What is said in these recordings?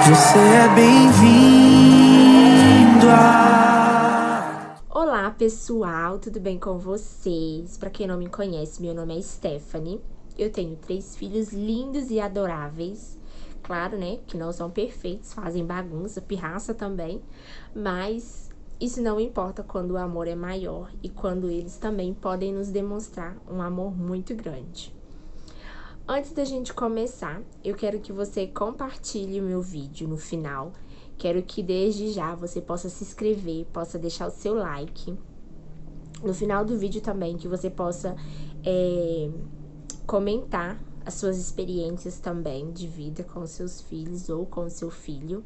Você é bem-vindo Olá pessoal, tudo bem com vocês? Pra quem não me conhece, meu nome é Stephanie. Eu tenho 3 filhos lindos e adoráveis. Claro, né, que não são perfeitos, fazem bagunça, pirraça também. Mas isso não importa quando o amor é maior e quando eles também podem nos demonstrar um amor muito grande. Antes da gente começar, eu quero que você compartilhe o meu vídeo no final. Quero que desde já você possa se inscrever, possa deixar o seu like. No final do vídeo também, que você possa comentar as suas experiências também de vida com os seus filhos ou com o seu filho.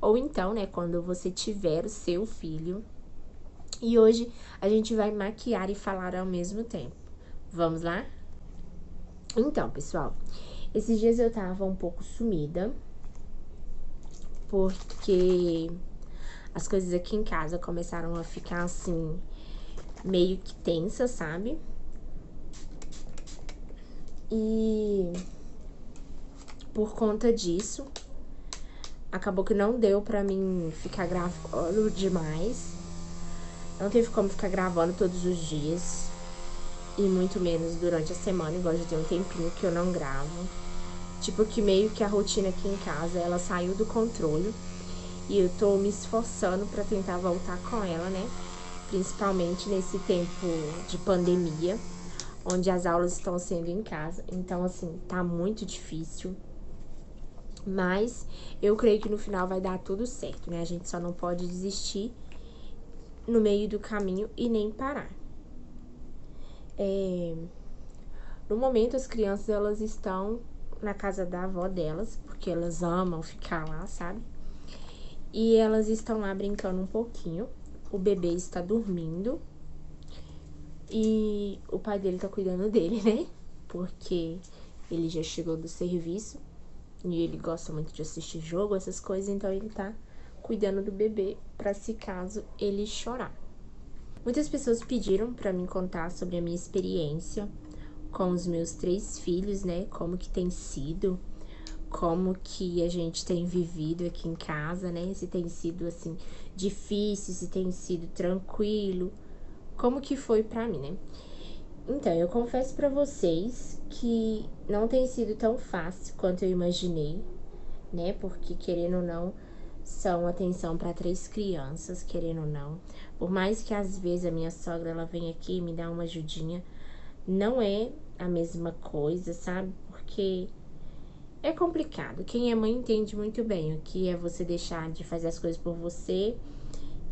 Ou então, né, quando você tiver o seu filho. E hoje a gente vai maquiar e falar ao mesmo tempo. Vamos lá? Então, pessoal, esses dias eu tava um pouco sumida, porque as coisas aqui em casa começaram a ficar assim, meio que tensas, sabe? E por conta disso, acabou que não deu pra mim ficar gravando demais. Não teve como ficar gravando todos os dias, e muito menos durante a semana, igual já tem um tempinho que eu não gravo. Tipo que meio que a rotina aqui em casa, ela saiu do controle. E eu tô me esforçando pra tentar voltar com ela, né? Principalmente nesse tempo de pandemia, onde as aulas estão sendo em casa. Então, assim, tá muito difícil. Mas eu creio que no final vai dar tudo certo, né? A gente só não pode desistir no meio do caminho e nem parar. No momento, as crianças, elas estão na casa da avó delas, porque elas amam ficar lá, sabe? E elas estão lá brincando um pouquinho. O bebê está dormindo. E o pai dele tá cuidando dele, né? Porque ele já chegou do serviço. E ele gosta muito de assistir jogo, essas coisas. Então ele tá cuidando do bebê pra se caso ele chorar. Muitas pessoas pediram pra mim contar sobre a minha experiência com os meus 3 filhos, né? Como que tem sido, como que a gente tem vivido aqui em casa, né? Se tem sido, assim, difícil, se tem sido tranquilo, como que foi pra mim, né? Então, eu confesso pra vocês que não tem sido tão fácil quanto eu imaginei, né? Porque, querendo ou não, são atenção pra 3 crianças, querendo ou não. Por mais que às vezes a minha sogra, ela vem aqui e me dá uma ajudinha, não é a mesma coisa, sabe? Porque é complicado. Quem é mãe entende muito bem o que é você deixar de fazer as coisas por você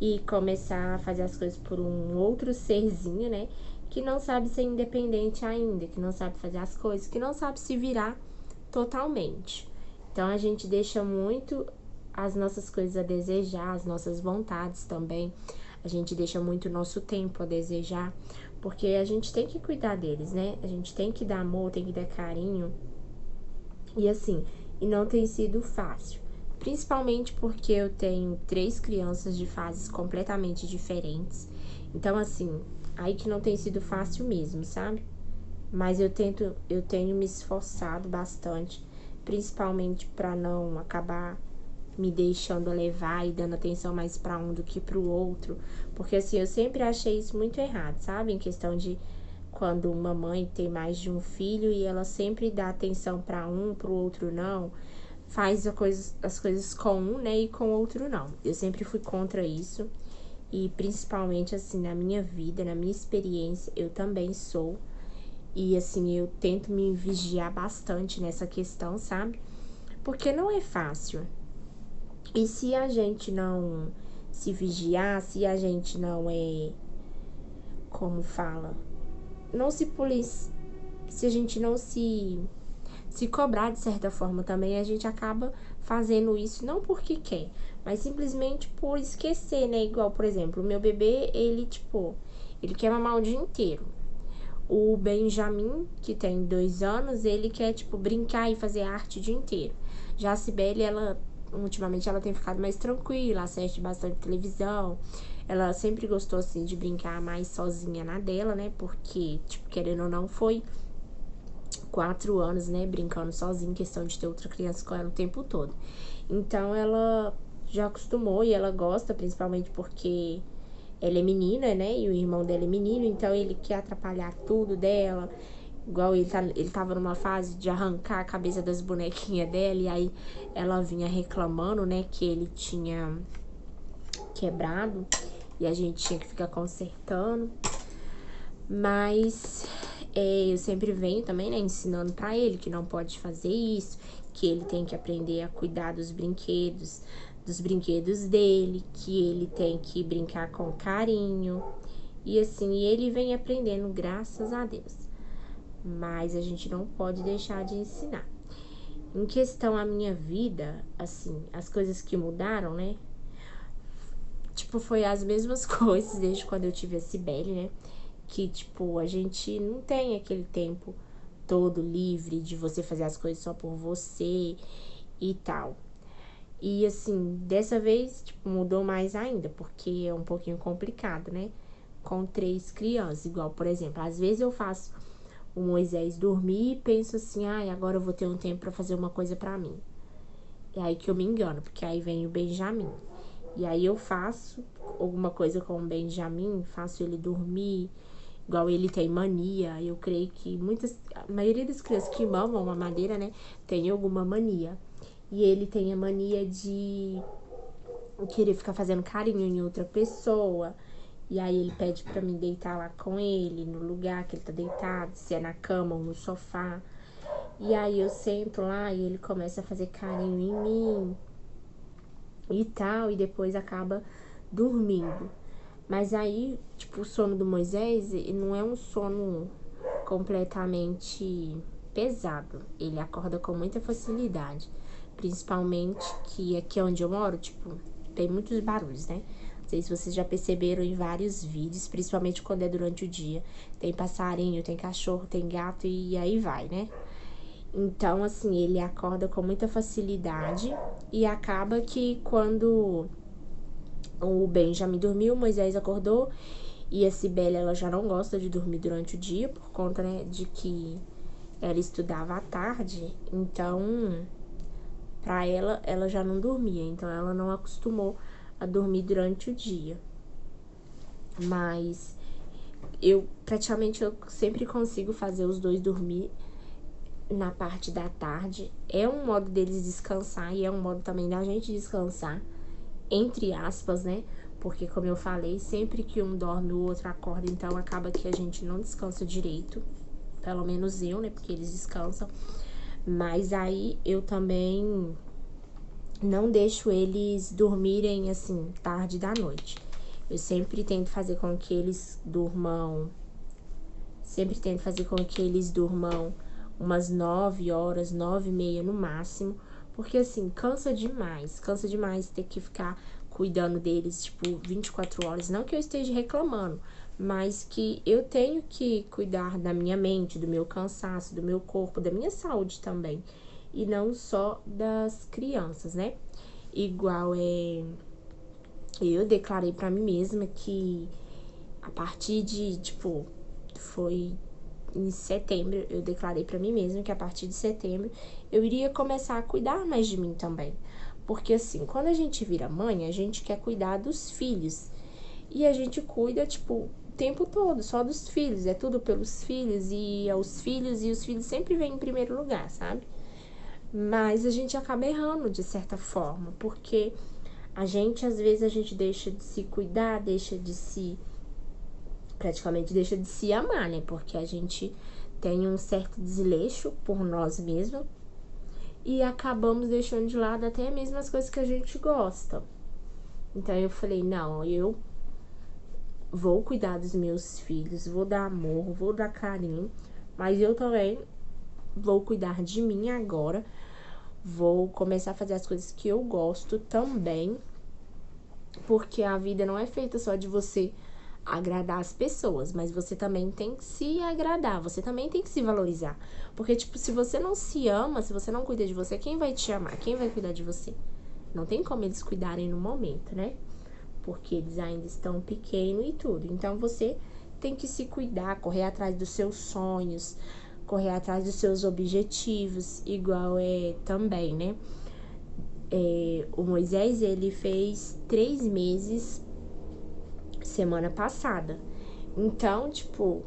e começar a fazer as coisas por um outro serzinho, né? Que não sabe ser independente ainda, que não sabe fazer as coisas, que não sabe se virar totalmente. Então a gente deixa muito as nossas coisas a desejar, as nossas vontades também. A gente deixa muito o nosso tempo a desejar, porque a gente tem que cuidar deles, né? A gente tem que dar amor, tem que dar carinho. E assim, e não tem sido fácil. Principalmente porque eu tenho 3 crianças de fases completamente diferentes. Então, assim, aí que não tem sido fácil mesmo, sabe? Mas eu tenho me esforçado bastante, principalmente para não acabar me deixando levar e dando atenção mais para um do que para o outro, porque assim, eu sempre achei isso muito errado, sabe? Em questão de quando uma mãe tem mais de um filho e ela sempre dá atenção para um, para o outro não, faz as coisas com um, né, e com o outro não. Eu sempre fui contra isso. E principalmente assim, na minha vida, na minha experiência, eu também sou. E assim, eu tento me vigiar bastante nessa questão, sabe? Porque não é fácil. E se a gente não se vigiar, se a gente não como fala, não se policia, se a gente não se cobrar de certa forma também, a gente acaba fazendo isso não porque quer, mas simplesmente por esquecer, né? Igual, por exemplo, o meu bebê, ele quer mamar o dia inteiro. O Benjamin, que tem 2 anos, ele quer, brincar e fazer arte o dia inteiro. Já a Cibele, ultimamente, ela tem ficado mais tranquila, assiste bastante televisão. Ela sempre gostou, assim, de brincar mais sozinha na dela, né? Porque, querendo ou não, foi 4 anos, né, brincando sozinha, questão de ter outra criança com ela o tempo todo. Então ela já acostumou e ela gosta, principalmente porque ela é menina, né, e o irmão dela é menino, então ele quer atrapalhar tudo dela. Igual ele tava numa fase de arrancar a cabeça das bonequinhas dela, e aí ela vinha reclamando, né, que ele tinha quebrado, e a gente tinha que ficar consertando. Mas eu sempre venho também, né, ensinando pra ele que não pode fazer isso, que ele tem que aprender a cuidar dos brinquedos dele, que ele tem que brincar com carinho. E assim, ele vem aprendendo, graças a Deus. Mas a gente não pode deixar de ensinar. Em questão à minha vida, assim, as coisas que mudaram, né? Tipo, foi as mesmas coisas desde quando eu tive a Cibele, né? Que, tipo, a gente não tem aquele tempo todo livre de você fazer as coisas só por você e tal. E, assim, dessa vez, tipo, mudou mais ainda, porque é um pouquinho complicado, né? Com 3 crianças, igual, por exemplo, às vezes eu faço o Moisés dormir e penso assim, ai, agora eu vou ter um tempo pra fazer uma coisa pra mim. É aí que eu me engano, porque aí vem o Benjamin. E aí eu faço alguma coisa com o Benjamin, faço ele dormir, igual ele tem mania. Eu creio que a maioria das crianças que mamam mamadeira, né, tem alguma mania. E ele tem a mania de querer ficar fazendo carinho em outra pessoa. E aí ele pede pra mim deitar lá com ele, no lugar que ele tá deitado, se é na cama ou no sofá. E aí eu sento lá e ele começa a fazer carinho em mim e tal, e depois acaba dormindo. Mas aí, tipo, o sono do Moisés não é um sono completamente pesado. Ele acorda com muita facilidade. Principalmente que aqui onde eu moro, tipo, tem muitos barulhos, né? Não sei se vocês já perceberam em vários vídeos, principalmente quando é durante o dia. Tem passarinho, tem cachorro, tem gato e aí vai, né? Então, assim, ele acorda com muita facilidade e acaba que quando o Benjamin dormiu, o Moisés acordou e a Cibele, ela já não gosta de dormir durante o dia por conta, né, de que ela estudava à tarde. Então, pra ela já não dormia, então ela não acostumou a dormir durante o dia. Mas praticamente eu sempre consigo fazer os dois dormir na parte da tarde. É um modo deles descansar e é um modo também da gente descansar, entre aspas, né? Porque, como eu falei, sempre que um dorme, o outro acorda, então acaba que a gente não descansa direito. Pelo menos eu, né? Porque eles descansam. Mas aí eu também não deixo eles dormirem, assim, tarde da noite. Eu sempre tento fazer com que eles durmam. Sempre tento fazer com que eles durmam umas 9 horas, 9h30 no máximo. Porque, assim, cansa demais ter que ficar cuidando deles, tipo, 24 horas. Não que eu esteja reclamando, mas que eu tenho que cuidar da minha mente, do meu cansaço, do meu corpo, da minha saúde também. E não só das crianças, né? Igual eu declarei pra mim mesma que a partir de, tipo, foi em setembro, eu declarei pra mim mesma que a partir de setembro eu iria começar a cuidar mais de mim também. Porque assim, quando a gente vira mãe, a gente quer cuidar dos filhos. E a gente cuida, tipo, o tempo todo, só dos filhos. É tudo pelos filhos e os filhos sempre vêm em primeiro lugar, sabe? Mas a gente acaba errando de certa forma, porque às vezes a gente deixa de se cuidar, praticamente deixa de se amar, né? Porque a gente tem um certo desleixo por nós mesmos e acabamos deixando de lado até mesmo as coisas que a gente gosta. Então eu falei, não, eu vou cuidar dos meus filhos, vou dar amor, vou dar carinho, mas eu também vou cuidar de mim agora, vou começar a fazer as coisas que eu gosto também, porque a vida não é feita só de você agradar as pessoas, mas você também tem que se agradar, você também tem que se valorizar. Porque, tipo, se você não se ama, se você não cuida de você, quem vai te amar? Quem vai cuidar de você? Não tem como eles cuidarem no momento, né? Porque eles ainda estão pequenos e tudo. Então, você tem que se cuidar, correr atrás dos seus sonhos, correr atrás dos seus objetivos, igual também, né? O Moisés, ele fez 3 meses semana passada. Então, tipo,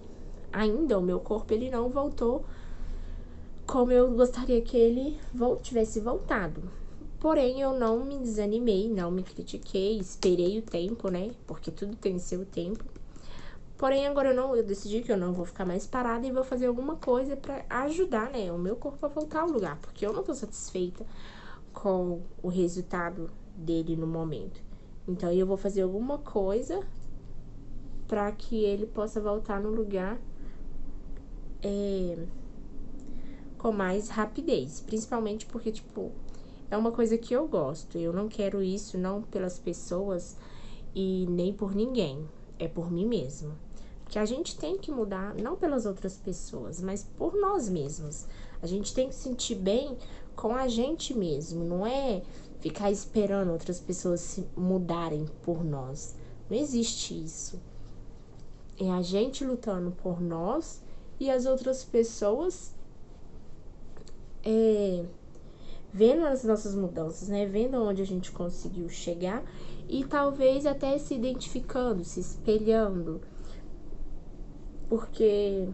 ainda o meu corpo, ele não voltou como eu gostaria que ele tivesse voltado. Porém, eu não me desanimei, não me critiquei, esperei o tempo, né? Porque tudo tem seu tempo. Porém, agora eu decidi que eu não vou ficar mais parada e vou fazer alguma coisa pra ajudar, né, o meu corpo a voltar ao lugar. Porque eu não tô satisfeita com o resultado dele no momento. Então, eu vou fazer alguma coisa pra que ele possa voltar no lugar com mais rapidez. Principalmente porque, tipo, é uma coisa que eu gosto. Eu não quero isso, não pelas pessoas e nem por ninguém. É por mim mesma. Que a gente tem que mudar, não pelas outras pessoas, mas por nós mesmos. A gente tem que se sentir bem com a gente mesmo, não é ficar esperando outras pessoas se mudarem por nós. Não existe isso. É a gente lutando por nós e as outras pessoas vendo as nossas mudanças, né? Vendo onde a gente conseguiu chegar e talvez até se identificando, se espelhando. Porque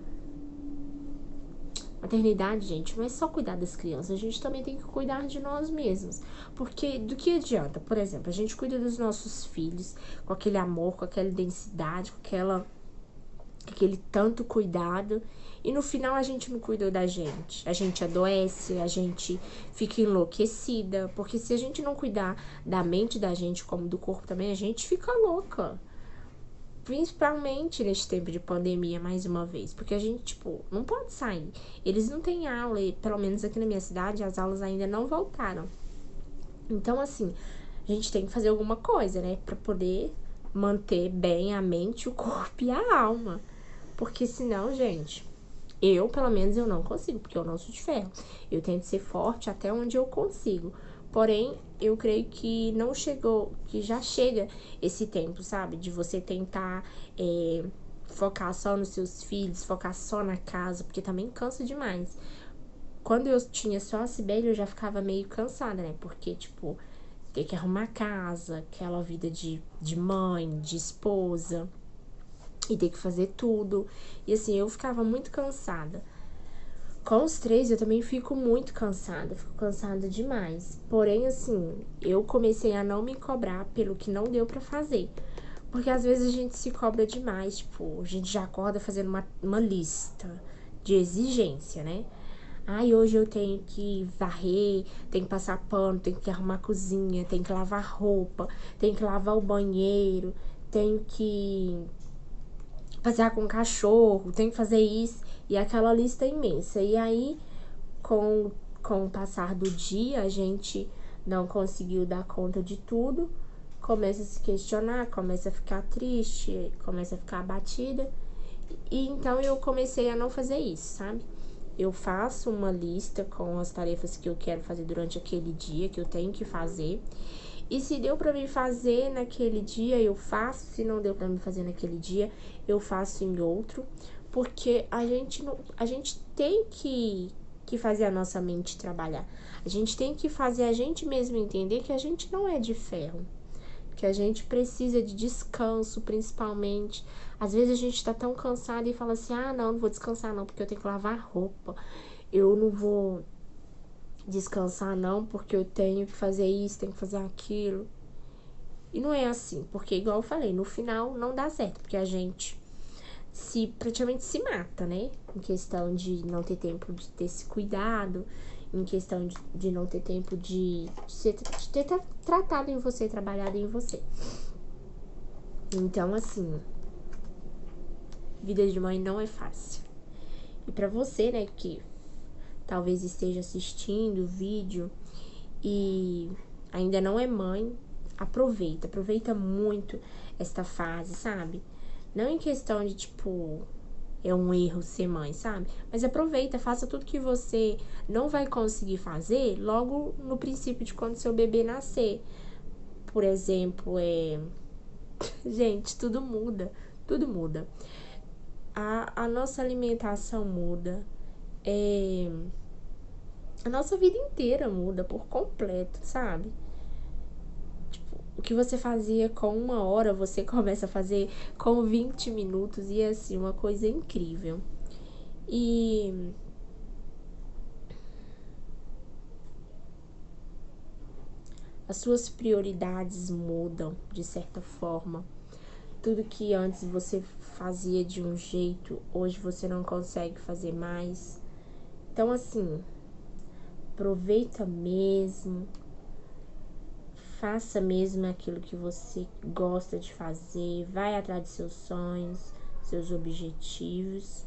maternidade, gente, não é só cuidar das crianças, a gente também tem que cuidar de nós mesmos. Porque do que adianta? Por exemplo, a gente cuida dos nossos filhos com aquele amor, com aquela densidade, com aquele tanto cuidado, e no final a gente não cuidou da gente. A gente adoece, a gente fica enlouquecida, porque se a gente não cuidar da mente da gente como do corpo também, a gente fica louca. Principalmente neste tempo de pandemia, mais uma vez. Porque a gente, tipo, não pode sair. Eles não têm aula, e pelo menos aqui na minha cidade, as aulas ainda não voltaram. Então, assim, a gente tem que fazer alguma coisa, né? Pra poder manter bem a mente, o corpo e a alma. Porque senão, gente, pelo menos, eu não consigo, porque eu não sou de ferro. Eu tento ser forte até onde eu consigo. Porém, eu creio que não chegou, que já chega esse tempo, sabe? De você tentar focar só nos seus filhos, focar só na casa, porque também cansa demais. Quando eu tinha só a Cibele, eu já ficava meio cansada, né? Porque, tipo, ter que arrumar casa, aquela vida de mãe, de esposa, e ter que fazer tudo. E assim, eu ficava muito cansada. Com os 3, eu também fico muito cansada, fico cansada demais. Porém, assim, eu comecei a não me cobrar pelo que não deu pra fazer. Porque às vezes a gente se cobra demais, tipo, a gente já acorda fazendo uma lista de exigência, né? Ai, hoje eu tenho que varrer, tenho que passar pano, tenho que arrumar a cozinha, tenho que lavar roupa, tenho que lavar o banheiro, tenho que passear com o cachorro, tenho que fazer isso. E aquela lista é imensa. E aí, com o passar do dia, a gente não conseguiu dar conta de tudo. Começa a se questionar, começa a ficar triste, começa a ficar abatida. E então eu comecei a não fazer isso, sabe? Eu faço uma lista com as tarefas que eu quero fazer durante aquele dia, que eu tenho que fazer. E se deu pra mim fazer naquele dia, eu faço. Se não deu pra mim fazer naquele dia, eu faço em outro. Porque a gente tem que fazer a nossa mente trabalhar. A gente tem que fazer a gente mesmo entender que a gente não é de ferro. Que a gente precisa de descanso, principalmente. Às vezes a gente tá tão cansado e fala assim, não vou descansar não, porque eu tenho que lavar roupa. Eu não vou descansar não, porque eu tenho que fazer isso, tenho que fazer aquilo. E não é assim, porque igual eu falei, no final não dá certo, porque a gente praticamente se mata, né? Em questão de não ter tempo de ter esse cuidado, em questão de não ter tempo de ter tratado em você, trabalhado em você. Então, assim, vida de mãe não é fácil. E pra você, né, que talvez esteja assistindo o vídeo e ainda não é mãe, aproveita muito esta fase, sabe? Não em questão de, tipo, é um erro ser mãe, sabe? Mas aproveita, faça tudo que você não vai conseguir fazer logo no princípio de quando seu bebê nascer. Por exemplo, gente, tudo muda, tudo muda. A nossa alimentação muda, a nossa vida inteira muda por completo, sabe? Tipo, o que você fazia com 1 hora, você começa a fazer com 20 minutos e é assim, uma coisa incrível. E as suas prioridades mudam de certa forma. Tudo que antes você fazia de um jeito, hoje você não consegue fazer mais. Então, assim, aproveita mesmo, faça mesmo aquilo que você gosta de fazer, vai atrás de seus sonhos, seus objetivos.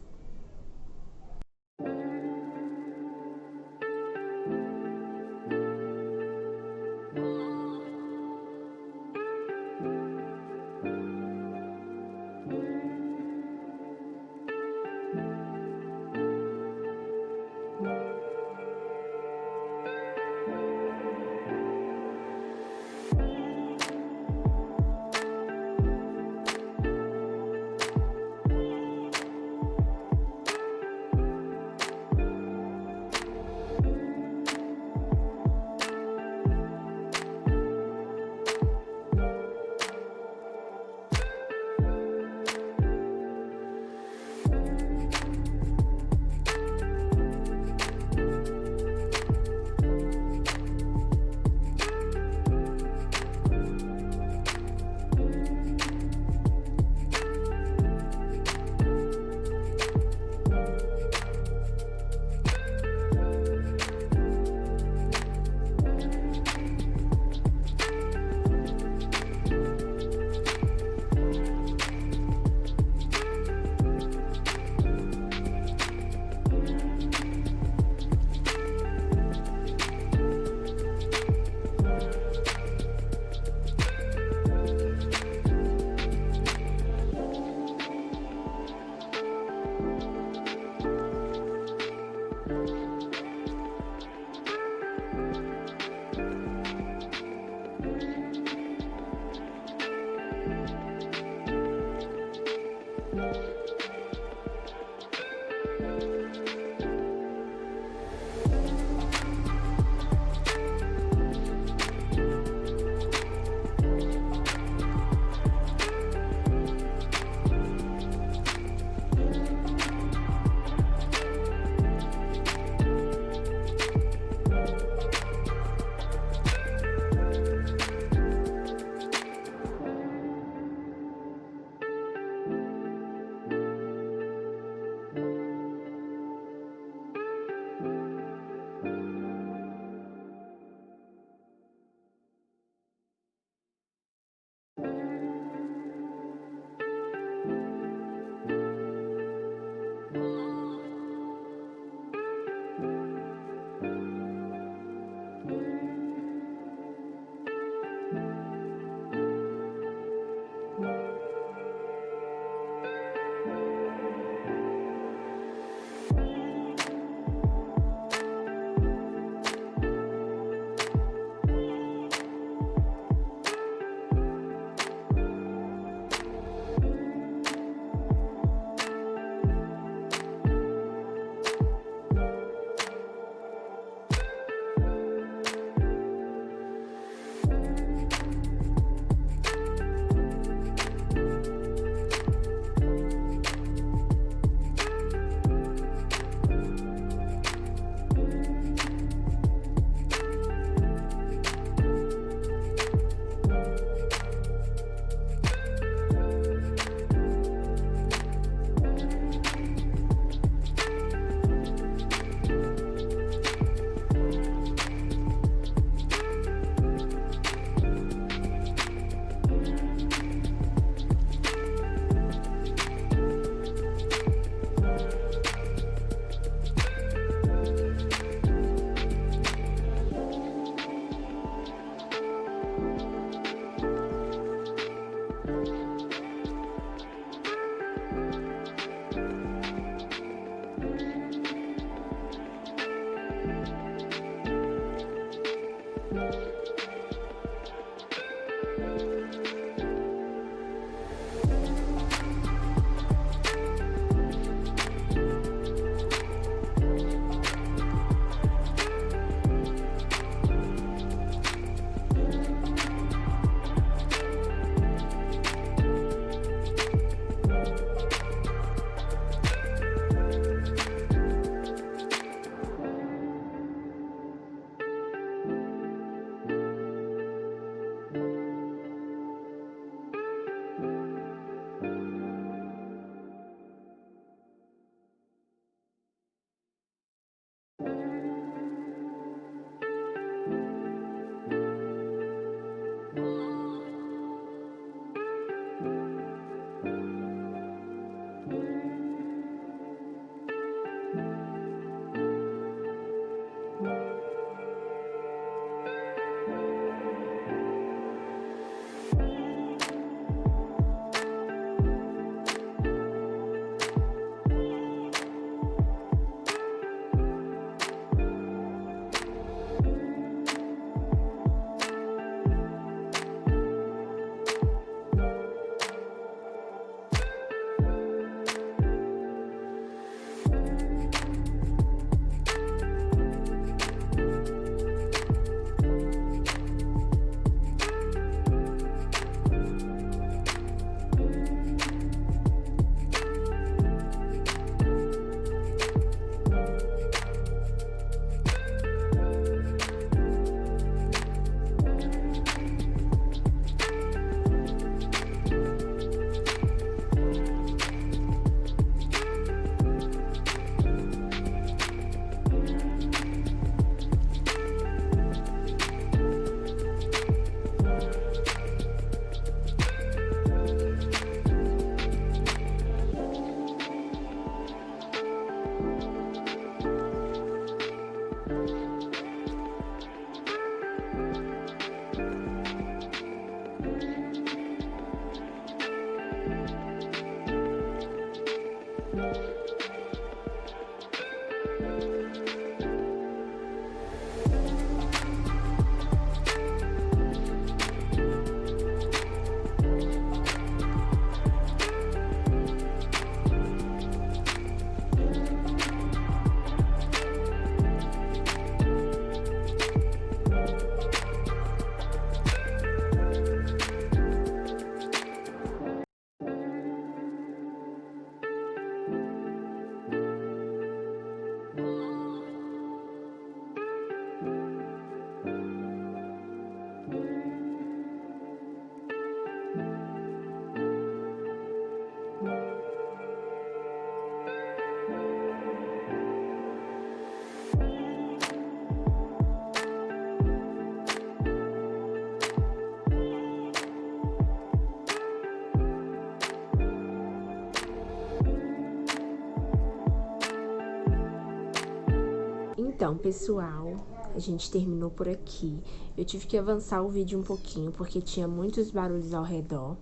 Então, pessoal, a gente terminou por aqui. Eu tive que avançar o vídeo um pouquinho, porque tinha muitos barulhos ao redor.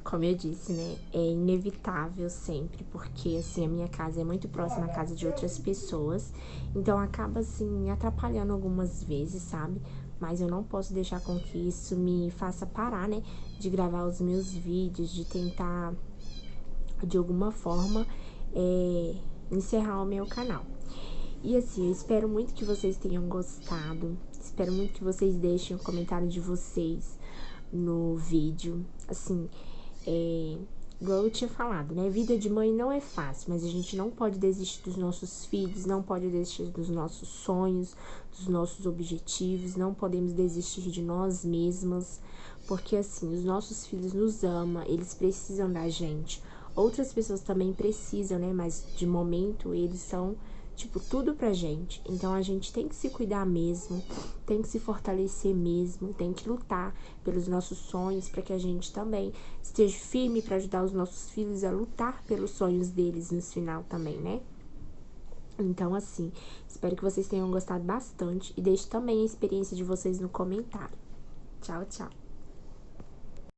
Como eu disse, né, é inevitável sempre, porque, assim, a minha casa é muito próxima à casa de outras pessoas. Então, acaba, assim, atrapalhando algumas vezes, sabe? Mas eu não posso deixar com que isso me faça parar, né, de gravar os meus vídeos, de tentar, de alguma forma, encerrar o meu canal. E assim, eu espero muito que vocês tenham gostado. Espero muito que vocês deixem o comentário de vocês no vídeo. Assim, igual eu tinha falado, né? Vida de mãe não é fácil, mas a gente não pode desistir dos nossos filhos, não pode desistir dos nossos sonhos, dos nossos objetivos, não podemos desistir de nós mesmas, porque assim, os nossos filhos nos amam, eles precisam da gente. Outras pessoas também precisam, né? Mas de momento eles são, tipo, tudo pra gente. Então a gente tem que se cuidar mesmo, tem que se fortalecer mesmo, tem que lutar pelos nossos sonhos para que a gente também esteja firme para ajudar os nossos filhos a lutar pelos sonhos deles no final também, né? Então, assim, espero que vocês tenham gostado bastante e deixe também a experiência de vocês no comentário. Tchau, tchau!